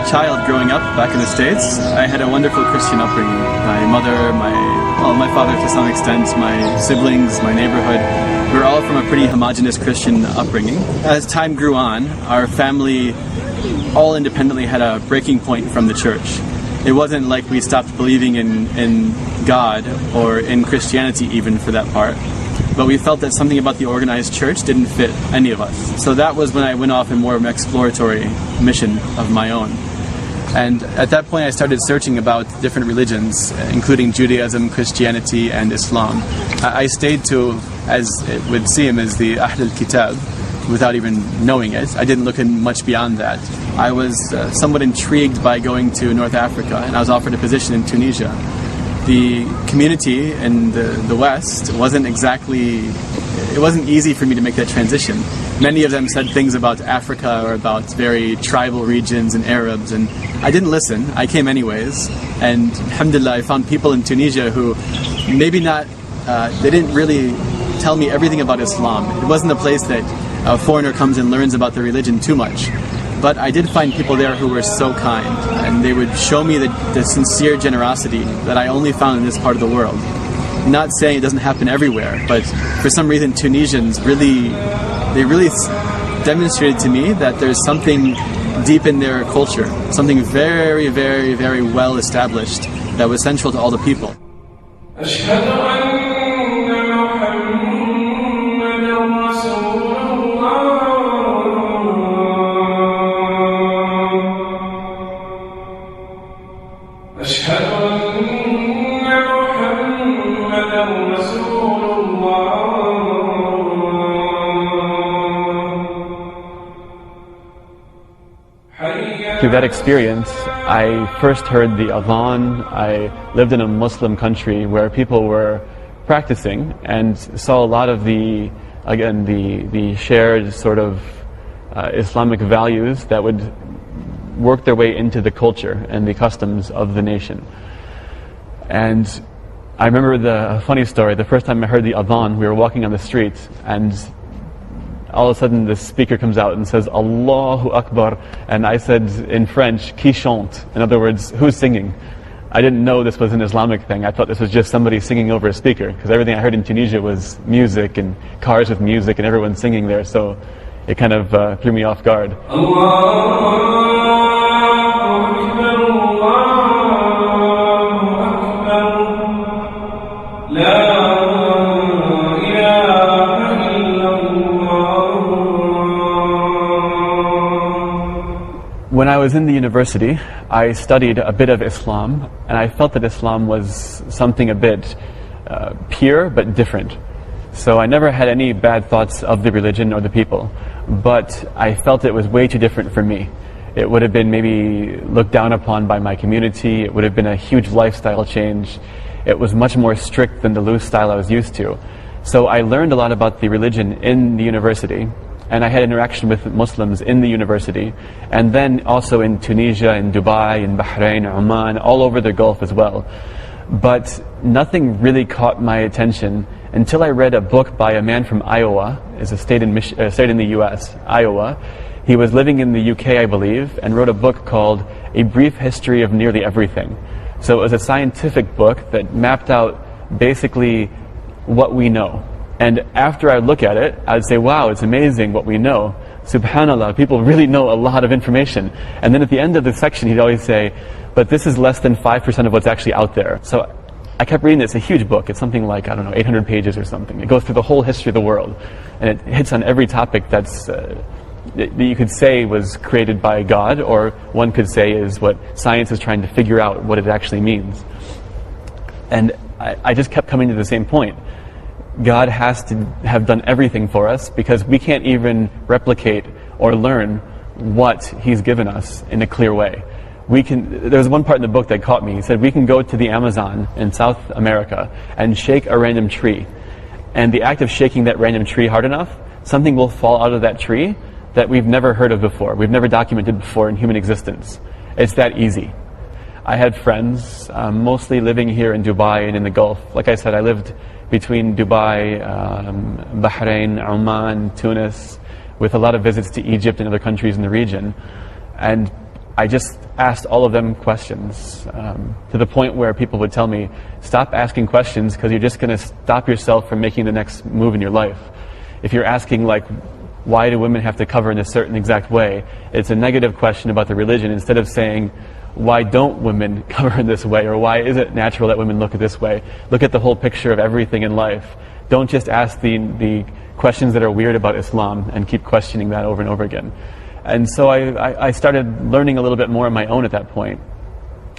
child growing up back in the States, I had a wonderful Christian upbringing. My mother, my father to some extent, my siblings, my neighborhood, we were all from a pretty homogenous Christian upbringing. As time grew on, our family all independently had a breaking point from the church. It wasn't like we stopped believing in God or in Christianity even for that part, but we felt that something about the organized church didn't fit any of us. So that was when I went off in more of an exploratory mission of my own. And at that point I started searching about different religions, including Judaism, Christianity, and Islam. I stayed to, as it would seem, as the Ahl al-Kitab, without even knowing it. I didn't look in much beyond that. I was somewhat intrigued by going to North Africa, and I was offered a position in Tunisia. The community in the West wasn't easy for me to make that transition. Many of them said things about Africa or about very tribal regions and Arabs, and I didn't listen. I came anyways, and alhamdulillah, I found people in Tunisia who maybe not, they didn't really tell me everything about Islam. It wasn't a place that a foreigner comes and learns about the religion too much. But I did find people there who were so kind, and they would show me the sincere generosity that I only found in this part of the world. Not saying it doesn't happen everywhere, but for some reason Tunisians really demonstrated to me that there's something deep in their culture, something very, very, very well established that was central to all the people. Through that experience, I first heard the adhan. I lived in a Muslim country where people were practicing and saw a lot of the shared sort of Islamic values that would work their way into the culture and the customs of the nation. And I remember the funny story. The first time I heard the adhan, we were walking on the street, and all of a sudden the speaker comes out and says, Allahu Akbar, and I said in French, qui chante? In other words, who's singing? I didn't know this was an Islamic thing. I thought this was just somebody singing over a speaker, because everything I heard in Tunisia was music and cars with music and everyone singing there, so it kind of threw me off guard. When I was in the university, I studied a bit of Islam, and I felt that Islam was something a bit pure but different. So I never had any bad thoughts of the religion or the people, but I felt it was way too different for me. It would have been maybe looked down upon by my community. It would have been a huge lifestyle change. It was much more strict than the loose style I was used to. So I learned a lot about the religion in the university, and I had interaction with Muslims in the university, and then also in Tunisia, in Dubai, in Bahrain, Oman, all over the Gulf as well. But nothing really caught my attention until I read a book by a man from Iowa. It's a state in the US, Iowa. He was living in the UK, I believe, and wrote a book called A Brief History of Nearly Everything. So it was a scientific book that mapped out basically what we know. And after I look at it, I'd say, wow, it's amazing what we know. Subhanallah, people really know a lot of information. And then at the end of the section, he'd always say, but this is less than 5% of what's actually out there. So I kept reading it. It's a huge book. It's something like, 800 pages or something. It goes through the whole history of the world. And it hits on every topic that you could say was created by God, or one could say is what science is trying to figure out what it actually means. And I just kept coming to the same point. God has to have done everything for us, because we can't even replicate or learn what He's given us in a clear way. There's one part in the book that caught me. He said we can go to the Amazon in South America and shake a random tree, and the act of shaking that random tree hard enough, something will fall out of that tree that we've never heard of before, we've never documented before in human existence. It's that easy. I had friends, mostly living here in Dubai and in the Gulf. Like I said, I lived between Dubai, Bahrain, Oman, Tunis, with a lot of visits to Egypt and other countries in the region. And I just asked all of them questions, to the point where people would tell me, stop asking questions because you're just going to stop yourself from making the next move in your life. If you're asking like, why do women have to cover in a certain exact way, it's a negative question about the religion, instead of saying, why don't women cover in this way, or why is it natural that women look at this way? Look at the whole picture of everything in life. Don't just ask the questions that are weird about Islam and keep questioning that over and over again. And so I started learning a little bit more on my own at that point.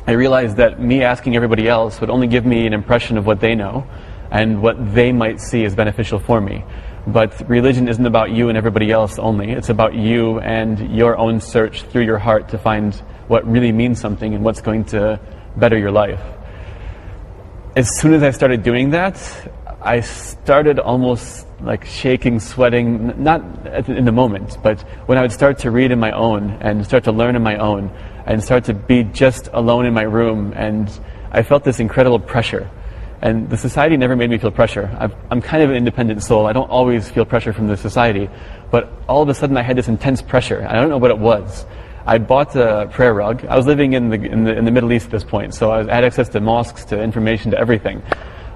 I realized that me asking everybody else would only give me an impression of what they know and what they might see as beneficial for me. But religion isn't about you and everybody else only. It's about you and your own search through your heart to find what really means something and what's going to better your life. As soon as I started doing that, I started almost like shaking, sweating, not in the moment, but when I would start to read on my own and start to learn on my own and start to be just alone in my room, and I felt this incredible pressure. And the society never made me feel pressure. I'm kind of an independent soul. I don't always feel pressure from the society, but all of a sudden I had this intense pressure. I don't know what it was. I bought a prayer rug. I was living in the Middle East at this point, so I had access to mosques, to information, to everything.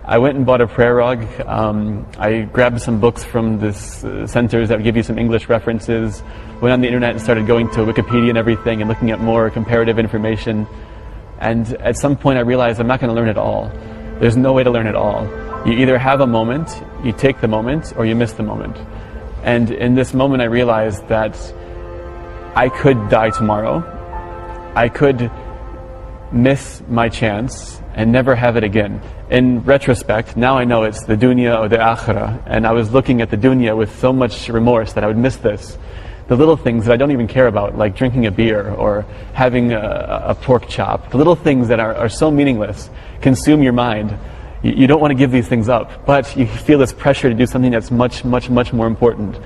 I went and bought a prayer rug. I grabbed some books from this centers that would give you some English references. Went on the internet and started going to Wikipedia and everything and looking at more comparative information. And at some point I realized I'm not going to learn it all. There's no way to learn it all. You either have a moment, you take the moment, or you miss the moment. And in this moment I realized that I could die tomorrow. I could miss my chance and never have it again. In retrospect, now I know it's the dunya or the akhirah, and I was looking at the dunya with so much remorse that I would miss this. The little things that I don't even care about, like drinking a beer or having a pork chop, the little things that are so meaningless, consume your mind. You don't want to give these things up, but you feel this pressure to do something that's much, much, much more important.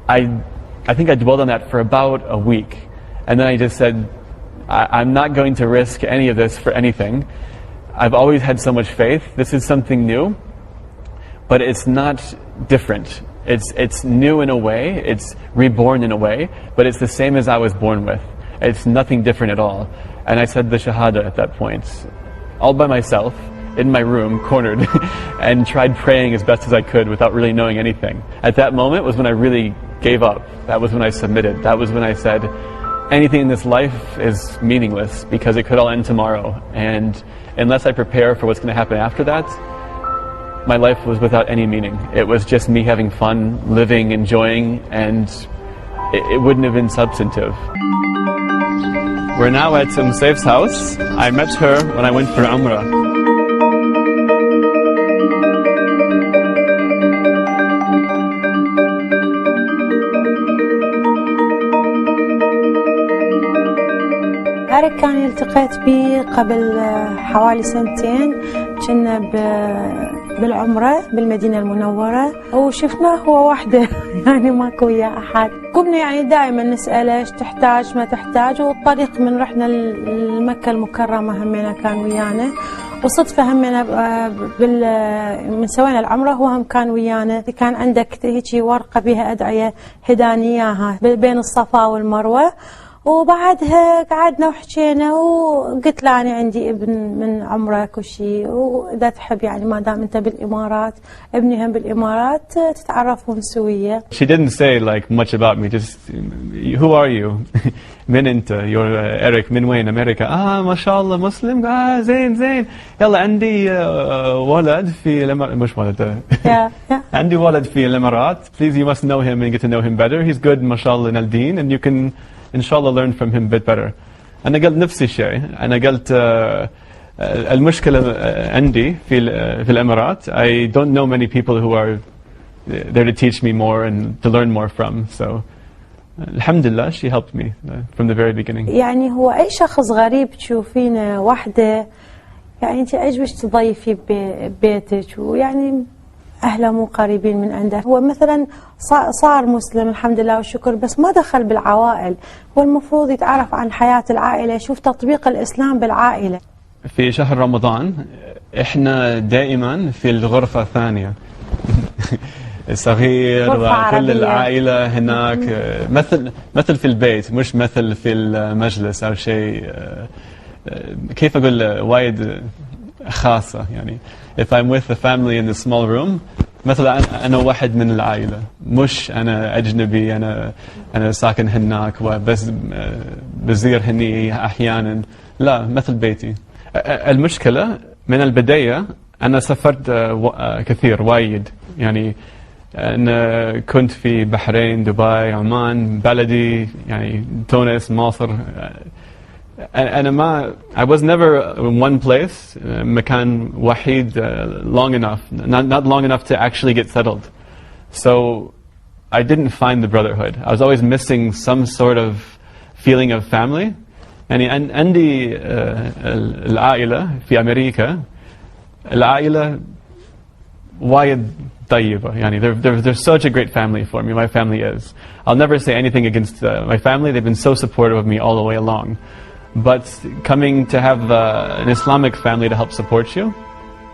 I think I dwelled on that for about a week, and then I just said, I'm not going to risk any of this for anything. I've always had so much faith. This is something new, but it's not different. It's new in a way, it's reborn in a way, but it's the same as I was born with. It's nothing different at all. And I said the Shahada at that point, all by myself, in my room, cornered, and tried praying as best as I could without really knowing anything. At that moment was when I really gave up. That was when I submitted. That was when I said, anything in this life is meaningless because it could all end tomorrow. And unless I prepare for what's going to happen after that, my life was without any meaning. It was just me having fun, living, enjoying, and it wouldn't have been substantive. We're now at Saif's house. I met her when I went for Umrah. أريك كان التقيت بي قبل حوالي سنتين. كنا بالعمرة بالمدينة المنورة وشفناه هو وحده يعني ماكو وياه أحد. كنا يعني دائما نسأله ايش تحتاج ما تحتاج، والطريق من رحنا لمكة المكرمة همنا كان ويانا، وصدفة همنا من سوينا العمرة هو هم كان ويانا. كان عندك هيجي ورقة بها أدعية هداني إياها بين الصفا والمروة، وبعدها قعدنا وحكينا وقلت له أنا عندي ابن من عمرك وشي، وإذا تحب يعني ما دام أنت بالإمارات ابني هم بالإمارات تتعرفون سوية. She didn't say like much about me, just who are you? من أنت؟ you're Eric من وين؟ أمريكا. ما شاء الله مسلم. زين يلا عندي ولد في الإمارات. مش ولد. عندي ولد في الإمارات. Please you must know him and get to know him better. He's good ما شاء الله in الدين and you can inshallah learn from him a bit better. أنا قلت نفس الشيء. أنا قلت المشكلة عندي في الإمارات. I don't know many people who are there to teach me more and to learn more from. So alhamdulillah she helped me from the very beginning. يعني هو أي شخص غريب تشوفينه وحده يعني أنت عجبك تضيفي ببيتك، ويعني أهله مو قريبين من عنده. هو مثلا صار مسلم الحمد لله والشكر، بس ما دخل بالعوائل. هو المفروض يتعرف عن حياة العائلة، يشوف تطبيق الإسلام بالعائلة. في شهر رمضان إحنا دائما في الغرفة الثانية. صغير غرفة وكل عربية. العائلة هناك مثل في البيت مش مثل في المجلس أو شيء كيف أقول وايد خاصة يعني. If I'm with the family in the small room مثلا أنا واحد من العائلة مش أنا أجنبي أنا ساكن هناك وبس بزير هني أحيانا لا مثل بيتي. المشكلة من البداية أنا سافرت كثير وايد يعني أنا كنت في بحرين دبي عمان بلدي يعني تونس مصر. أنا ما I was never in one place مكان وحيد long enough not long enough to actually get settled. So I didn't find the brotherhood. I was always missing some sort of feeling of family. يعني عندي العائلة في أمريكا العائلة وايد طيبة يعني they're such a great family for me. My family is. I'll never say anything against my family. They've been so supportive of me all the way along. But coming to have an Islamic family to help support you,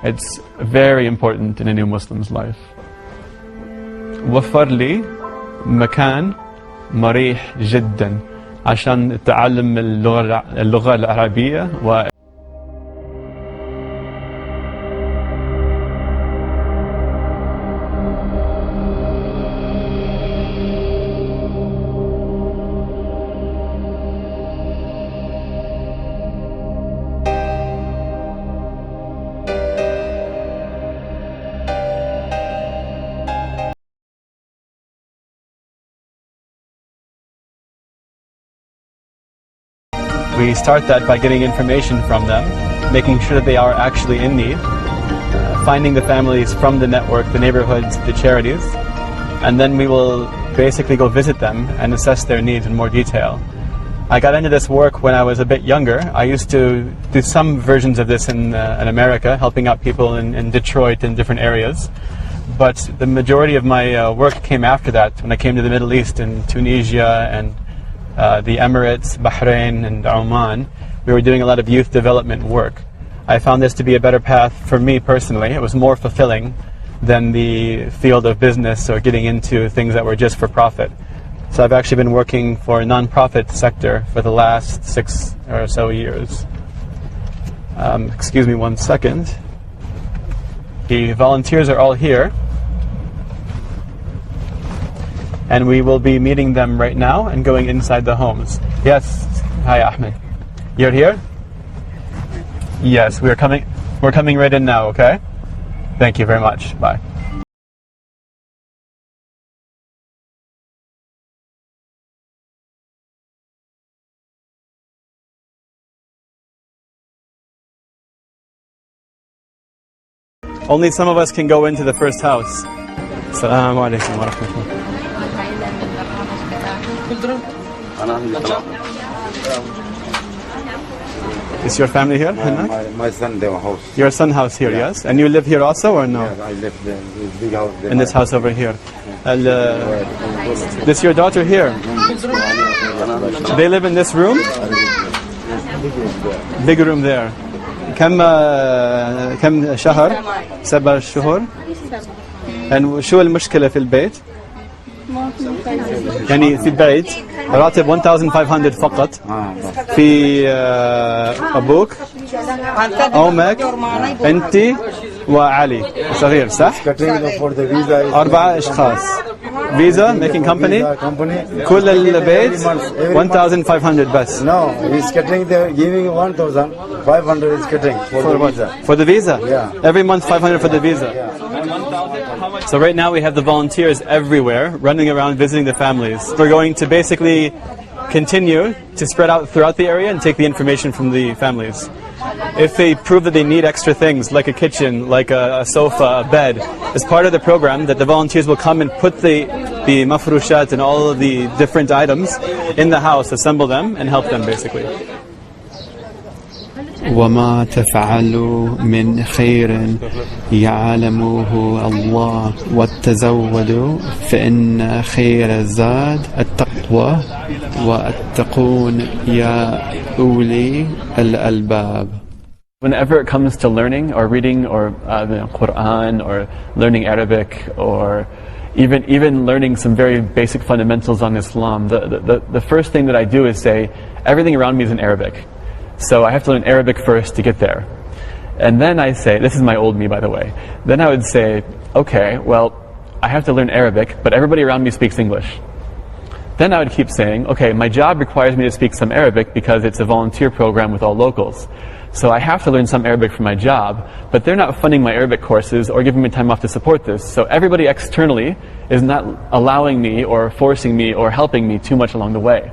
it's very important in a new Muslim's life. وفر لي مكان مريح جدا عشان تعلم اللغة العربية We start that by getting information from them, making sure that they are actually in need, finding the families from the network, the neighborhoods, the charities, and then we will basically go visit them and assess their needs in more detail. I got into this work when I was a bit younger. I used to do some versions of this in America, helping out people in Detroit and different areas. But the majority of my work came after that, when I came to the Middle East in Tunisia and the Emirates, Bahrain and Oman. We were doing a lot of youth development work. I found this to be a better path for me personally. It was more fulfilling than the field of business or getting into things that were just for profit. So I've actually been working for a non-profit sector for the last 6 or so years. Excuse me one second. The volunteers are all here. And we will be meeting them right now and going inside the homes. Yes. Hi, Ahmed. You're here? Yes, we're coming right in now, okay? Thank you very much. Bye. Only some of us can go into the first house. Assalamu alaikum wa rahmatullah. Is your family here? My son, their house. Your son house here, Yeah. yes? And you live here also or no? Yes, I live there. This big house. There. In this house over here. This your daughter here? They live in this room? Big room there. كم شهر؟ 7 شهور. And شو المشكلة في البيت؟ يعني في البيت راتب 1500 فقط. في أبوك أمك أنت وعلي صغير صح؟ 4 أشخاص. Visa making company. كل البيت 1500 بس. No, he's catering. They're giving 1,500 is catering for the visa. For the visa? Yeah. Every month 500 for the visa. So right now we have the volunteers everywhere running around visiting the families. We're going to basically continue to spread out throughout the area and take the information from the families. If they prove that they need extra things like a kitchen, like a sofa, a bed, as part of the program that the volunteers will come and put the mafrushat and all of the different items in the house, assemble them and help them basically. وما تفعلوا من خير يعلمه الله وتزودوا فإن خير الزاد التقوى واتقون يا أولي الألباب. Whenever it comes to learning or reading or the Quran or learning Arabic or even learning some very basic fundamentals on Islam. The first thing that I do is say, everything around me is in Arabic. So I have to learn Arabic first to get there. And then I say, this is my old me by the way, then I would say, okay, well, I have to learn Arabic, but everybody around me speaks English. Then I would keep saying, okay, my job requires me to speak some Arabic because it's a volunteer program with all locals. So I have to learn some Arabic for my job, but they're not funding my Arabic courses or giving me time off to support this. So everybody externally is not allowing me or forcing me or helping me too much along the way.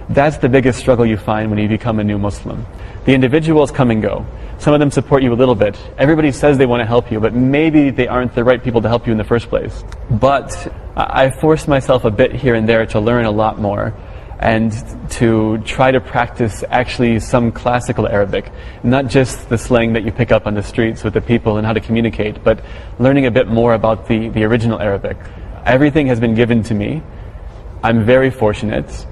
That's the biggest struggle you find when you become a new Muslim. The individuals come and go. Some of them support you a little bit. Everybody says they want to help you, but maybe they aren't the right people to help you in the first place. But I forced myself a bit here and there to learn a lot more and to try to practice actually some classical Arabic, not just the slang that you pick up on the streets with the people and how to communicate, but learning a bit more about the original Arabic. Everything has been given to me. I'm very fortunate.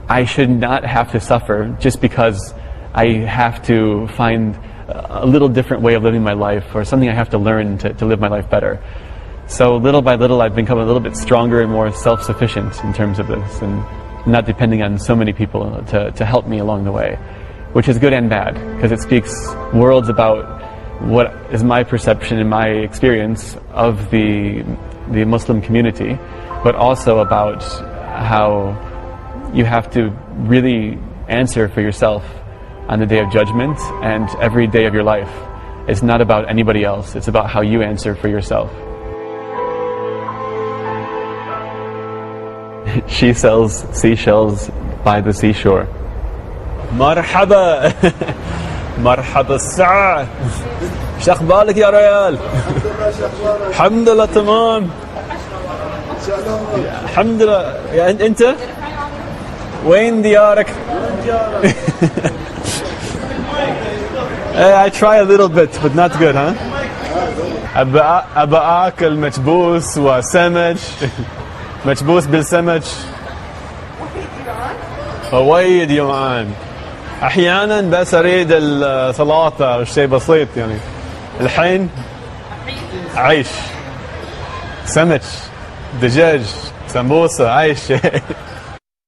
I should not have to suffer just because I have to find a little different way of living my life or something I have to learn to live my life better. So little by little I've become a little bit stronger and more self-sufficient in terms of this and not depending on so many people to help me along the way, which is good and bad because it speaks worlds about what is my perception and my experience of the Muslim community, but also about how you have to really answer for yourself on the day of judgment and every day of your life. It's not about anybody else, it's about how you answer for yourself. She sells seashells by the seashore. مرحبا مرحبا الساعة شو اخبارك يا ريال؟ الحمد لله تمام الحمد لله. يا انت وين ديارك؟ I try a little bit but not good, huh? أبى آكل مكبوس وسمك مكبوس بالسمك. وايد جوعان. احيانا بس اريد السلطه او شيء بسيط يعني. الحين عيش سمك دجاج سمبوسه اي شيء